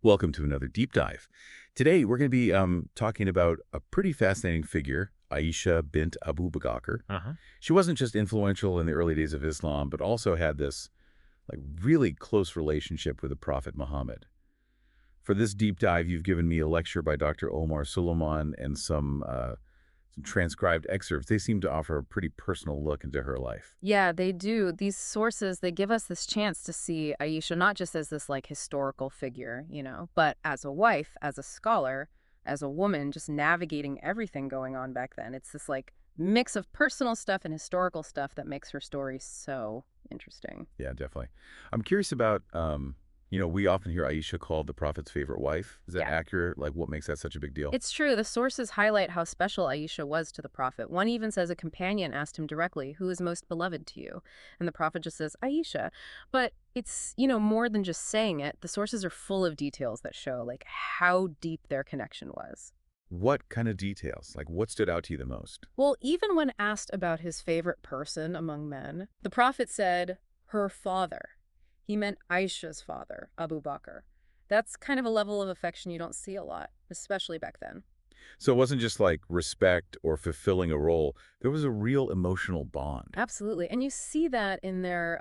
Welcome to another deep dive. Today, we're going to be talking about a pretty fascinating figure, Aisha bint Abu Bakr. Uh-huh. She wasn't just influential in the early days of Islam, but also had this really close relationship with the Prophet Muhammad. For this deep dive, you've given me a lecture by Dr. Omar Suleiman and some transcribed excerpts. They seem to offer a pretty personal look into her life. Yeah, they do. These sources, they give us this chance to see Aisha not just as this historical figure, but as a wife, as a scholar, as a woman, just navigating everything going on back then. It's this mix of personal stuff and historical stuff that makes her story so interesting. Yeah, definitely. I'm curious about, we often hear Aisha called the Prophet's favorite wife. Is that Yeah. accurate? Like, what makes that such a big deal? It's true. The sources highlight how special Aisha was to the Prophet. One even says a companion asked him directly, "Who is most beloved to you?" And the Prophet just says, "Aisha." But it's, more than just saying it. The sources are full of details that show, how deep their connection was. What kind of details? Like, what stood out to you the most? Well, even when asked about his favorite person among men, the Prophet said, her father. He meant Aisha's father, Abu Bakr. That's kind of a level of affection you don't see a lot, especially back then. So it wasn't just like respect or fulfilling a role. There was a real emotional bond. Absolutely. And you see that in their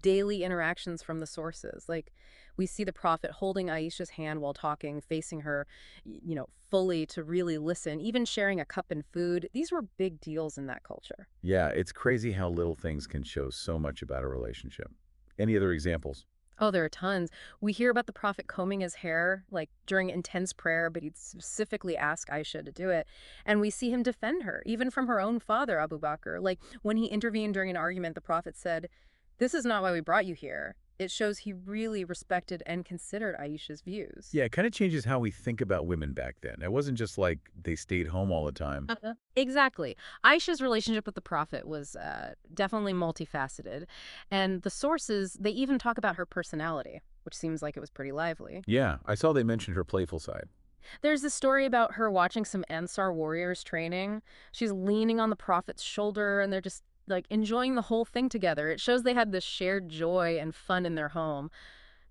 daily interactions from the sources. Like, we see the Prophet holding Aisha's hand while talking, facing her, fully to really listen, even sharing a cup and food. These were big deals in that culture. Yeah, it's crazy how little things can show so much about a relationship. Any other examples? Oh, there are tons. We hear about the Prophet combing his hair, during intense prayer, but he'd specifically ask Aisha to do it. And we see him defend her, even from her own father, Abu Bakr. Like, when he intervened during an argument, the Prophet said, "This is not why we brought you here." It shows he really respected and considered Aisha's views. Yeah, it kind of changes how we think about women back then. It wasn't just like they stayed home all the time. Exactly. Aisha's relationship with the Prophet was definitely multifaceted. And the sources, they even talk about her personality, which seems like it was pretty lively. Yeah, I saw they mentioned her playful side. There's a story about her watching some Ansar warriors training. She's leaning on the Prophet's shoulder, and they're just enjoying the whole thing together. It shows they had this shared joy and fun in their home.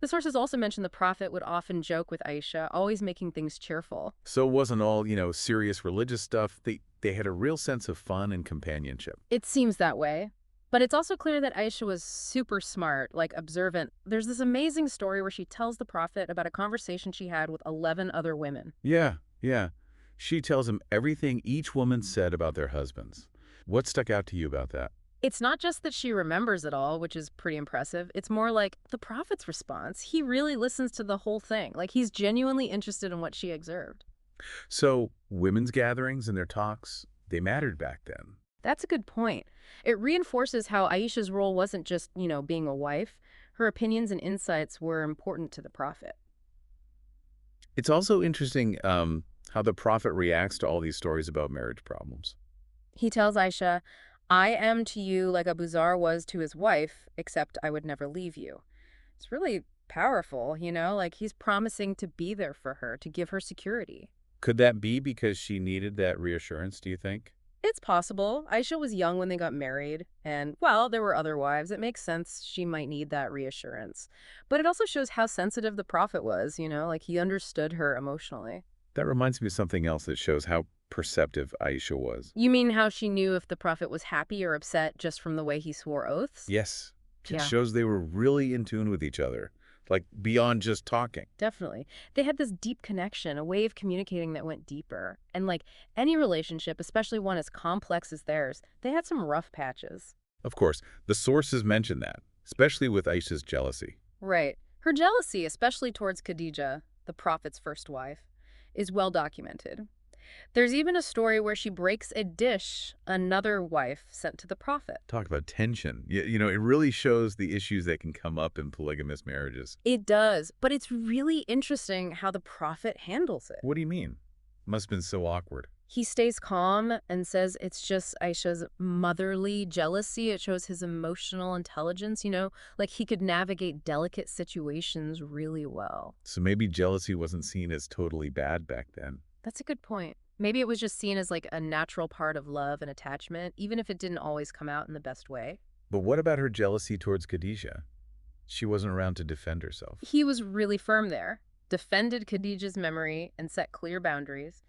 The sources also mention the Prophet would often joke with Aisha, always making things cheerful. So it wasn't all, serious religious stuff. They had a real sense of fun and companionship. It seems that way. But it's also clear that Aisha was super smart, observant. There's this amazing story where she tells the Prophet about a conversation she had with 11 other women. Yeah, yeah. She tells him everything each woman said about their husbands. What stuck out to you about that? It's not just that she remembers it all, which is pretty impressive. It's more like the Prophet's response. He really listens to the whole thing. He's genuinely interested in what she observed. So, women's gatherings and their talks, they mattered back then. That's a good point. It reinforces how Aisha's role wasn't just, being a wife. Her opinions and insights were important to the Prophet. It's also interesting how the prophet reacts to all these stories about marriage problems. He tells Aisha, "I am to you like Abu Zar was to his wife, except I would never leave you." It's really powerful, he's promising to be there for her, to give her security. Could that be because she needed that reassurance, do you think? It's possible. Aisha was young when they got married, and, well, there were other wives. It makes sense she might need that reassurance. But it also shows how sensitive the Prophet was, he understood her emotionally. That reminds me of something else that shows how perceptive Aisha was. You mean how she knew if the Prophet was happy or upset just from the way he swore oaths? Yes, it Yeah. shows they were really in tune with each other, like beyond just talking. Definitely. They had this deep connection, a way of communicating that went deeper. And any relationship, especially one as complex as theirs, they had some rough patches. Of course, the sources mention that, especially with Aisha's jealousy. Right. Her jealousy, especially towards Khadija, the Prophet's first wife, is well documented. There's even a story where she breaks a dish another wife sent to the Prophet. Talk about tension. It really shows the issues that can come up in polygamous marriages. It does, but it's really interesting how the Prophet handles it. What do you mean? Must have been so awkward. He stays calm and says it's just Aisha's motherly jealousy. It shows his emotional intelligence, he could navigate delicate situations really well. So maybe jealousy wasn't seen as totally bad back then. That's a good point. Maybe it was just seen as a natural part of love and attachment, even if it didn't always come out in the best way. But what about her jealousy towards Khadijah? She wasn't around to defend herself. He was really firm there. defended Khadijah's memory, and set clear boundaries.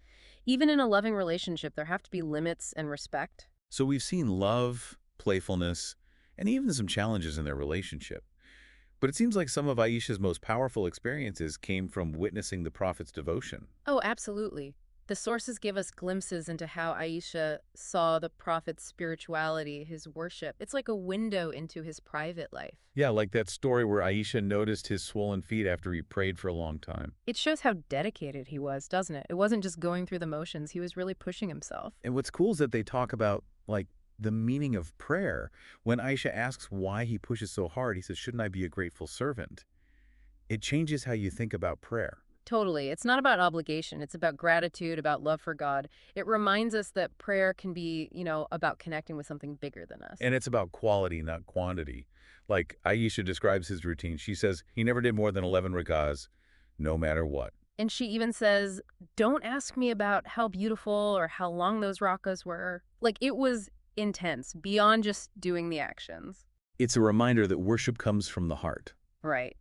Even in a loving relationship, there have to be limits and respect. So we've seen love, playfulness, and even some challenges in their relationship. But it seems like some of Aisha's most powerful experiences came from witnessing the Prophet's devotion. Oh, absolutely. The sources give us glimpses into how Aisha saw the prophet's spirituality, his worship. It's like a window into his private life. Yeah, like that story where Aisha noticed his swollen feet after he prayed for a long time. It shows how dedicated he was, doesn't it? It wasn't just going through the motions, he was really pushing himself. And what's cool is that they talk about, the meaning of prayer. When Aisha asks why he pushes so hard, he says, "Shouldn't I be a grateful servant?" It changes how you think about prayer. Totally. It's not about obligation. It's about gratitude, about love for God. It reminds us that prayer can be, about connecting with something bigger than us. And it's about quality, not quantity. Like Aisha describes his routine. She says he never did more than 11 rakahs, no matter what. And she even says, don't ask me about how beautiful or how long those rakas were. Like, it was intense, beyond just doing the actions. It's a reminder that worship comes from the heart. Right.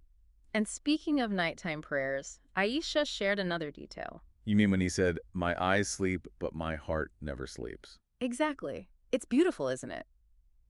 And speaking of nighttime prayers, Aisha shared another detail. You mean when he said, "My eyes sleep, but my heart never sleeps"? Exactly. It's beautiful, isn't it?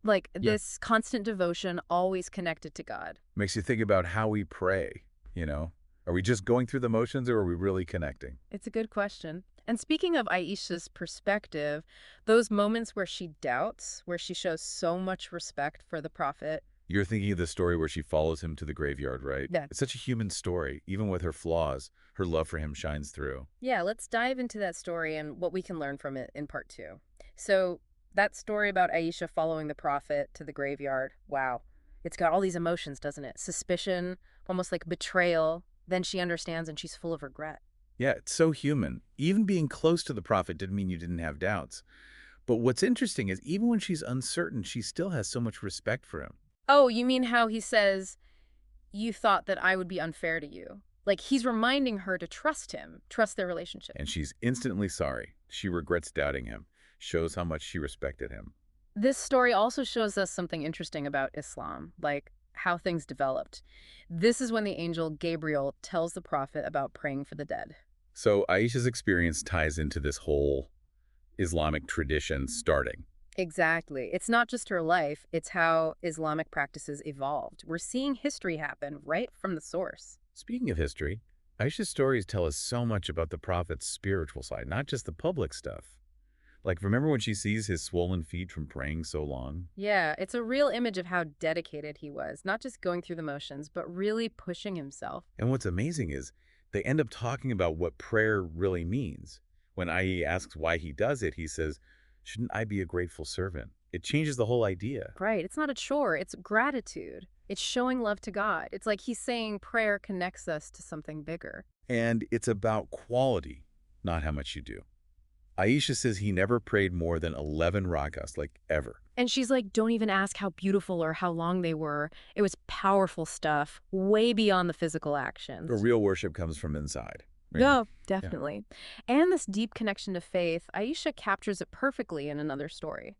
Like, Yeah. this constant devotion, always connected to God. Makes you think about how we pray, you know? Are we just going through the motions or are we really connecting? It's a good question. And speaking of Aisha's perspective, those moments where she doubts, where she shows so much respect for the prophet. You're thinking of the story where she follows him to the graveyard, right? Yeah. It's such a human story. Even with her flaws, her love for him shines through. Yeah, let's dive into that story and what we can learn from it in part 2. So, that story about Aisha following the prophet to the graveyard, wow. It's got all these emotions, doesn't it? Suspicion, almost like betrayal. Then she understands and she's full of regret. Yeah, it's so human. Even being close to the prophet didn't mean you didn't have doubts. But what's interesting is even when she's uncertain, she still has so much respect for him. Oh, you mean how he says, you thought that I would be unfair to you? Like, he's reminding her to trust him, trust their relationship. And she's instantly sorry. She regrets doubting him. Shows how much she respected him. This story also shows us something interesting about Islam, like how things developed. This is when the angel Gabriel tells the prophet about praying for the dead. So Aisha's experience ties into this whole Islamic tradition starting. Exactly. It's not just her life, it's how Islamic practices evolved. We're seeing history happen right from the source. Speaking of history, Aisha's stories tell us so much about the prophet's spiritual side, not just the public stuff. Like, remember when she sees his swollen feet from praying so long? Yeah, it's a real image of how dedicated he was, not just going through the motions, but really pushing himself. And what's amazing is they end up talking about what prayer really means. When Ai asks why he does it, he says, "Shouldn't I be a grateful servant?" It changes the whole idea. Right, it's not a chore, it's gratitude. It's showing love to God. It's like he's saying prayer connects us to something bigger. And it's about quality, not how much you do. Aisha says he never prayed more than 11 rakas, like ever. And she's like, don't even ask how beautiful or how long they were. It was powerful stuff, way beyond the physical actions. The real worship comes from inside. Right? Yeah, definitely. And this deep connection to faith, Aisha captures it perfectly in another story.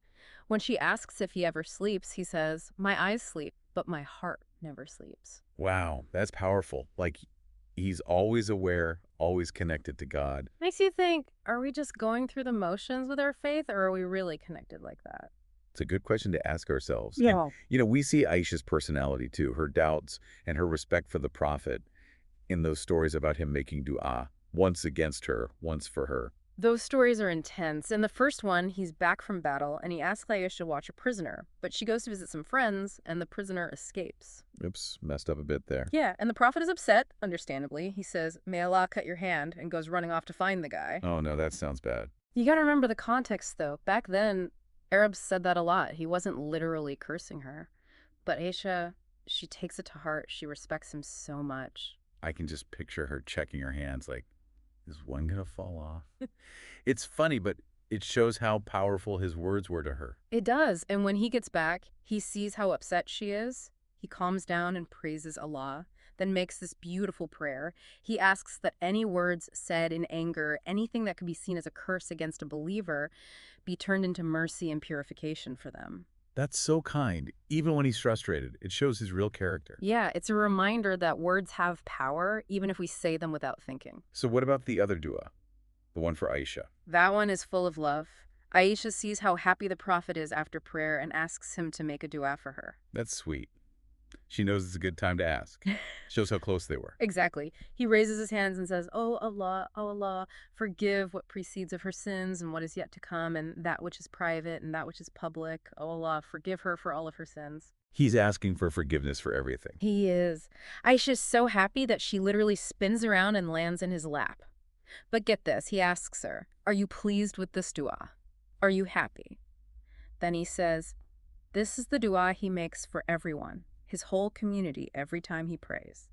When she asks if he ever sleeps, he says, my eyes sleep, but my heart never sleeps. Wow, that's powerful. Like, he's always aware, always connected to God. Makes you think, are we just going through the motions with our faith, or are we really connected like that? It's a good question to ask ourselves. Yeah. And, we see Aisha's personality too, her doubts and her respect for the prophet in those stories about him making dua, once against her, once for her. Those stories are intense. In the first one, he's back from battle, and he asks Aisha to watch a prisoner. But she goes to visit some friends, and the prisoner escapes. Oops, messed up a bit there. Yeah, and the prophet is upset, understandably. He says, may Allah cut your hand, and goes running off to find the guy. Oh no, that sounds bad. You gotta remember the context, though. Back then, Arabs said that a lot. He wasn't literally cursing her. But Aisha, she takes it to heart. She respects him so much. I can just picture her checking her hands like, is one gonna fall off? It's funny, but it shows how powerful his words were to her. It does. And when he gets back, he sees how upset she is. He calms down and praises Allah, then makes this beautiful prayer. He asks that any words said in anger, anything that could be seen as a curse against a believer, be turned into mercy and purification for them. That's so kind. Even when he's frustrated, it shows his real character. Yeah, it's a reminder that words have power, even if we say them without thinking. So what about the other dua, the one for Aisha? That one is full of love. Aisha sees how happy the Prophet is after prayer and asks him to make a dua for her. That's sweet. She knows it's a good time to ask. Shows how close they were. Exactly. He raises his hands and says, oh Allah, forgive what precedes of her sins and what is yet to come, and that which is private and that which is public. Oh Allah, forgive her for all of her sins. He's asking for forgiveness for everything. He is. Aisha's so happy that she literally spins around and lands in his lap. But get this, he asks her, are you pleased with this dua? Are you happy? Then he says, this is the dua he makes for everyone, his whole community, every time he prays.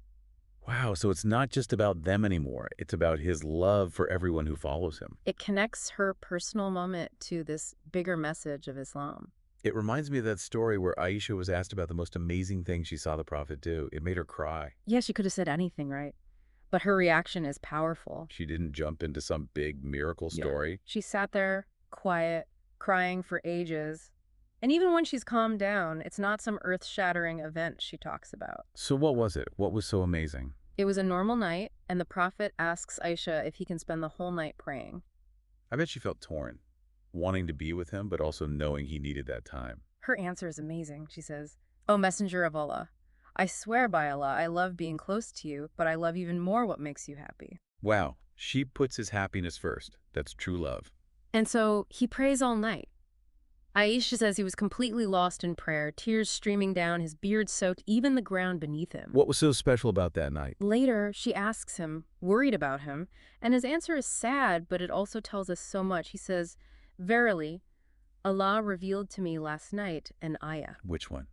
Wow, so it's not just about them anymore. It's about his love for everyone who follows him. It connects her personal moment to this bigger message of Islam. It reminds me of that story where Aisha was asked about the most amazing thing she saw the Prophet do. It made her cry. Yeah, she could have said anything, right? But her reaction is powerful. She didn't jump into some big miracle story. She sat there, quiet, crying for ages. And even when she's calmed down, it's not some earth-shattering event she talks about. So what was it? What was so amazing? It was a normal night, and the Prophet asks Aisha if he can spend the whole night praying. I bet she felt torn, wanting to be with him, but also knowing he needed that time. Her answer is amazing. She says, "O Messenger of Allah, I swear by Allah, I love being close to you, but I love even more what makes you happy." Wow, she puts his happiness first. That's true love. And so he prays all night. Aisha says he was completely lost in prayer, tears streaming down, his beard soaked even the ground beneath him. What was so special about that night? Later, she asks him, worried about him, and his answer is sad, but it also tells us so much. He says, "Verily, Allah revealed to me last night an ayah." Which one?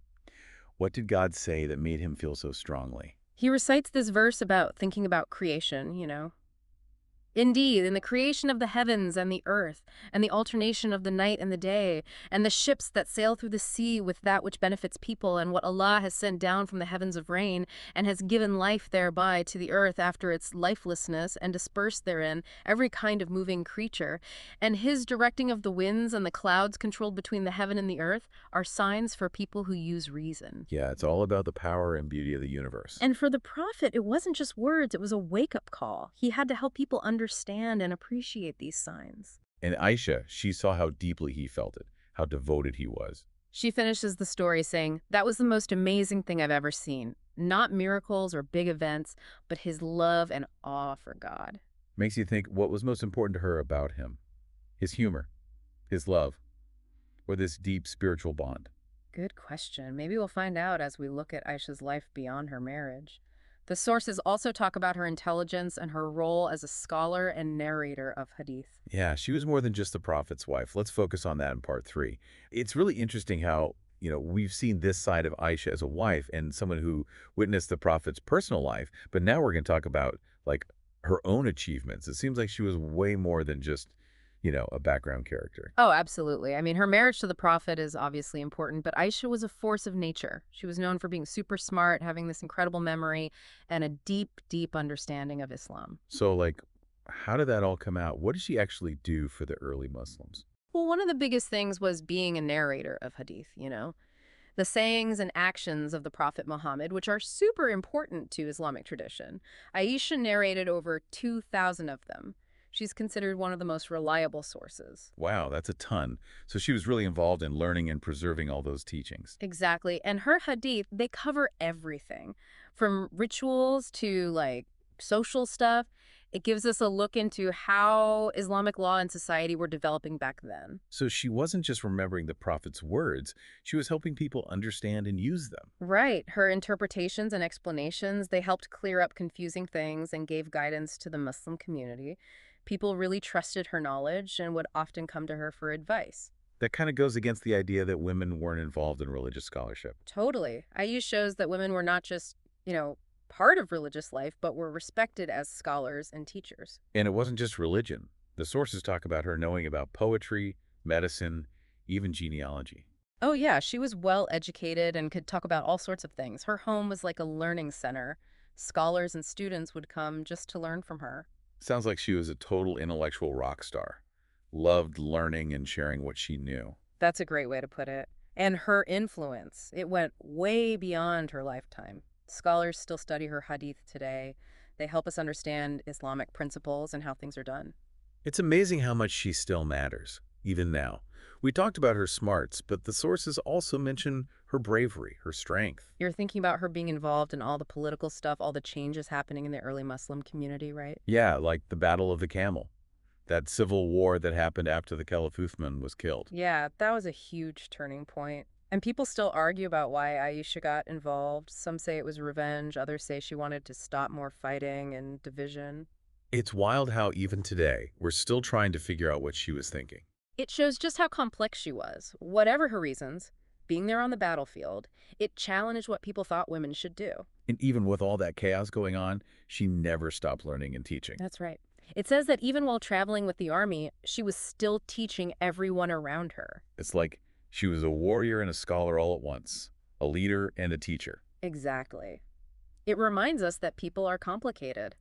What did God say that made him feel so strongly? He recites this verse about thinking about creation. Indeed, in the creation of the heavens and the earth, and the alternation of the night and the day, and the ships that sail through the sea with that which benefits people, and what Allah has sent down from the heavens of rain, and has given life thereby to the earth after its lifelessness, and dispersed therein every kind of moving creature, and his directing of the winds and the clouds controlled between the heaven and the earth, are signs for people who use reason. Yeah, it's all about the power and beauty of the universe. And for the Prophet, it wasn't just words, it was a wake-up call. He had to help people understand and appreciate these signs. And Aisha, she saw how deeply he felt it, how devoted he was. She finishes the story saying, "That was the most amazing thing I've ever seen. Not miracles or big events, but his love and awe for God." Makes you think what was most important to her about him. His humor, his love, or this deep spiritual bond. Good question. Maybe we'll find out as we look at Aisha's life beyond her marriage. The sources also talk about her intelligence and her role as a scholar and narrator of hadith. Yeah, she was more than just the prophet's wife. Let's focus on that in part 3. It's really interesting how, we've seen this side of Aisha as a wife and someone who witnessed the prophet's personal life, but now we're going to talk about, like, her own achievements. It seems like she was way more than just, a background character. Oh, absolutely. I mean, her marriage to the Prophet is obviously important, but Aisha was a force of nature. She was known for being super smart, having this incredible memory, and a deep, deep understanding of Islam. So, like, how did that all come out? What did she actually do for the early Muslims? Well, one of the biggest things was being a narrator of hadith. The sayings and actions of the Prophet Muhammad, which are super important to Islamic tradition. Aisha narrated over 2,000 of them. She's considered one of the most reliable sources. Wow, that's a ton. So she was really involved in learning and preserving all those teachings. Exactly. And her hadith, they cover everything from rituals to social stuff. It gives us a look into how Islamic law and society were developing back then. So she wasn't just remembering the prophet's words, she was helping people understand and use them. Right. Her interpretations and explanations, they helped clear up confusing things and gave guidance to the Muslim community. People really trusted her knowledge and would often come to her for advice. That kind of goes against the idea that women weren't involved in religious scholarship. Totally. Ayush shows that women were not just, part of religious life, but were respected as scholars and teachers. And it wasn't just religion. The sources talk about her knowing about poetry, medicine, even genealogy. Oh, yeah, she was well educated and could talk about all sorts of things. Her home was like a learning center. Scholars and students would come just to learn from her. Sounds like she was a total intellectual rock star. Loved learning and sharing what she knew. That's a great way to put it. And her influence, it went way beyond her lifetime. Scholars still study her hadith today. They help us understand Islamic principles and how things are done. It's amazing how much she still matters, even now. We talked about her smarts, but the sources also mention her bravery, her strength. You're thinking about her being involved in all the political stuff, all the changes happening in the early Muslim community, right? Yeah, like the Battle of the Camel, that civil war that happened after the Caliph Uthman was killed. Yeah, that was a huge turning point. And people still argue about why Aisha got involved. Some say it was revenge, others say she wanted to stop more fighting and division. It's wild how even today, we're still trying to figure out what she was thinking. It shows just how complex she was. Whatever her reasons, being there on the battlefield, it challenged what people thought women should do. And even with all that chaos going on, she never stopped learning and teaching. That's right. It says that even while traveling with the army, she was still teaching everyone around her. It's like she was a warrior and a scholar all at once, a leader and a teacher. Exactly. It reminds us that people are complicated.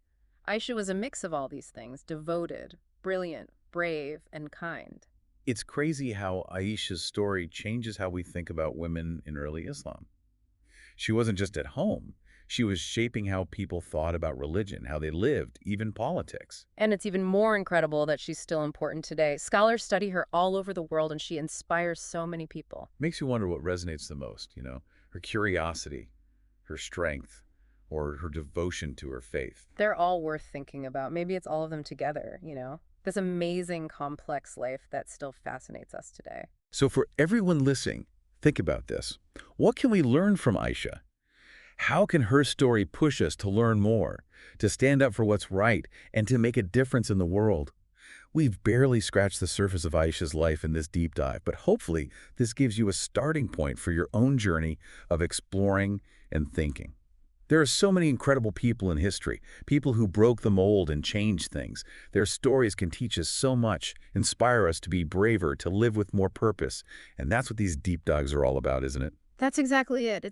Aisha was a mix of all these things, devoted, brilliant, brave, and kind. It's crazy how Aisha's story changes how we think about women in early Islam. She wasn't just at home. She was shaping how people thought about religion, how they lived, even politics. And it's even more incredible that she's still important today. Scholars study her all over the world, and she inspires so many people. Makes you wonder what resonates the most, her curiosity, her strength, or her devotion to her faith. They're all worth thinking about. Maybe it's all of them together. This amazing, complex life that still fascinates us today. So for everyone listening, think about this. What can we learn from Aisha? How can her story push us to learn more, to stand up for what's right, and to make a difference in the world? We've barely scratched the surface of Aisha's life in this deep dive, but hopefully this gives you a starting point for your own journey of exploring and thinking. There are so many incredible people in history, people who broke the mold and changed things. Their stories can teach us so much, inspire us to be braver, to live with more purpose. And that's what these deep dives are all about, isn't it? That's exactly it.